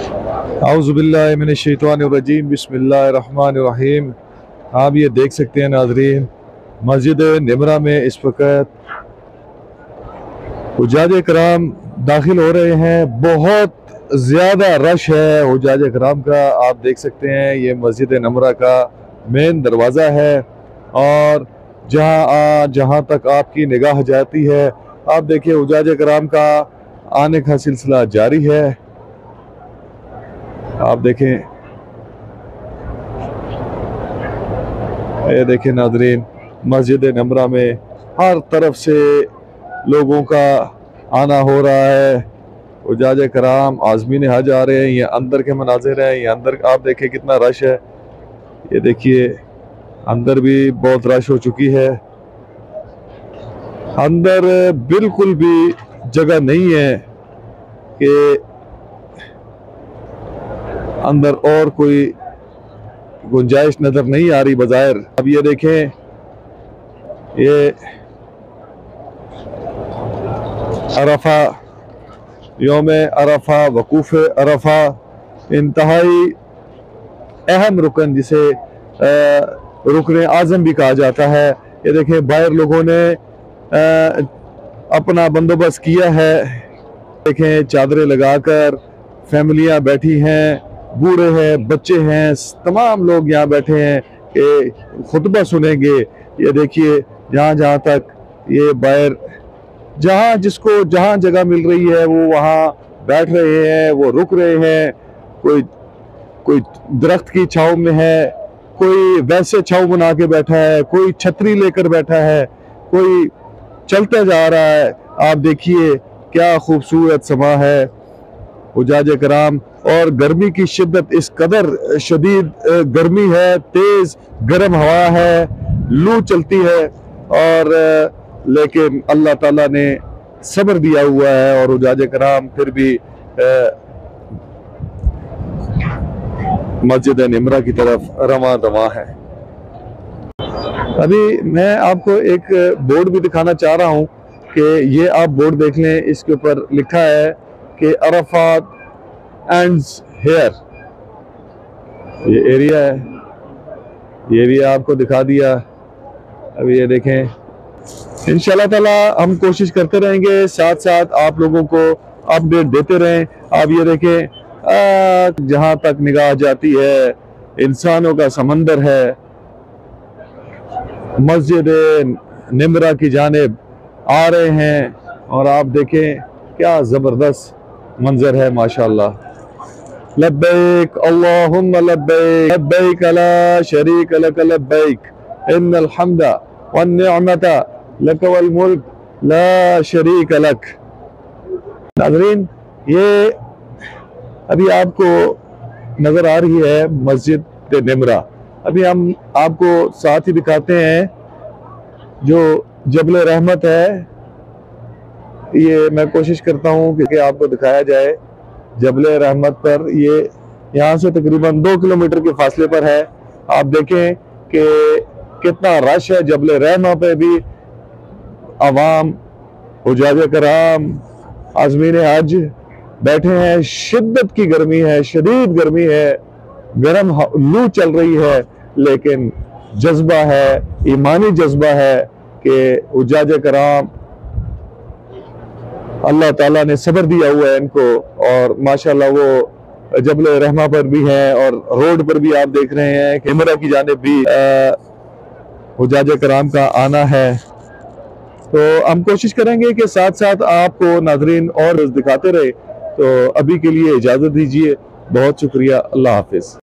औज़ुबिल्लाहि मिनश्शैतानिर्रजीम बिस्मिल्लाहिर्रहमानिर्रहीम। आप ये देख सकते हैं नाज़रीन, मस्जिद निमरा में इस वक्त हुज्जाज कराम दाखिल हो रहे हैं। बहुत ज़्यादा रश है हुज्जाज कराम का। आप देख सकते हैं ये मस्जिद निमरा का मेन दरवाज़ा है और जहाँ तक आपकी निगाह जाती है आप देखिए हुज्जाज कराम का आने का सिलसिला जारी है। आप देखें, ये देखें नाज़रीन, मस्जिद निमरा में हर तरफ से लोगों का आना हो रहा है। हुज्जाज कराम आज़मीन हज आ रहे हैं। ये अंदर के मनाज़िर हैं। ये अंदर आप देखें कितना रश है। ये देखिए अंदर भी बहुत रश हो चुकी है। अंदर बिल्कुल भी जगह नहीं है कि अंदर और कोई गुंजाइश नजर नहीं आ रही बज़ाहिर। अब ये देखें, ये अरफा, यौम अरफा, वकूफ़ अरफा, इंतहाई अहम रुकन जिसे रुकन आज़म भी कहा जाता है। ये देखें बाहर लोगों ने अपना बंदोबस्त किया है। देखें चादरें लगाकर फैमिलियां बैठी हैं, बूढ़े हैं, बच्चे हैं, तमाम लोग यहाँ बैठे हैं कि खुतबा सुनेंगे। ये देखिए जहाँ तक ये बाहर जिसको जहाँ जगह मिल रही है वो वहाँ बैठ रहे हैं, वो रुक रहे हैं। कोई दरख्त की छांव में है, कोई वैसे छांव बना के बैठा है, कोई छतरी लेकर बैठा है, कोई चलता जा रहा है। आप देखिए क्या खूबसूरत समा है हुज्जाज कराम। और गर्मी की शिद्दत इस कदर शदीद गर्मी है, तेज गर्म हवा है, लू चलती है और लेकिन अल्लाह ताला ने सब्र दिया हुआ है और हुज्जाज कराम फिर भी मस्जिद निमरा की तरफ रवां है। अभी मैं आपको एक बोर्ड भी दिखाना चाह रहा हूँ कि ये आप बोर्ड देख लें। इसके ऊपर लिखा है कि अरफात एंड्स हेयर। ये एरिया है, ये भी आपको दिखा दिया। अभी ये देखें, इंशाल्लाह ताला हम कोशिश करते रहेंगे, साथ साथ आप लोगों को अपडेट देते रहें। आप ये देखें जहाँ तक निगाह जाती है इंसानों का समंदर है। मस्जिद निमरा की जानिब आ रहे हैं और आप देखें क्या ज़बरदस्त मंजर है माशाअल्लाह। लब्बैक अल्लाहुम्मा लब्बैक, लब्बैक ला शरीक लक लब्बैक, इन्नल हम्दा वन निअमता लक वल मुल्क ला शरीक लक। नाज़रीन, ये अभी आपको नजर आ रही है मस्जिद निमरा। अभी हम आपको साथ ही दिखाते हैं जो जबल रहमत है। ये मैं कोशिश करता हूँ कि आपको दिखाया जाए। जबल रहमत पर ये यहाँ से तकरीबन 2 किलोमीटर के फासले पर है। आप देखें कि कितना रश है। जबल रहमा पे भी अवाम, हुज्जाज कराम, आज़मीन हज बैठे हैं। शिद्दत की गर्मी है, शदीद गर्मी है, गर्म लू चल रही है, लेकिन जज्बा है, ईमानी जज्बा है कि हुज्जाज कराम अल्लाह ताला ने सब्र दिया हुआ है इनको और माशाल्लाह वो जबल रहमा पर भी है और रोड पर भी आप देख रहे हैं कि निमरा की जानिब भी हुज्जाज कराम का आना है। तो हम कोशिश करेंगे कि साथ साथ आपको नाज़रीन और दिखाते रहे। तो अभी के लिए इजाज़त दीजिए। बहुत शुक्रिया। अल्लाह हाफिज़।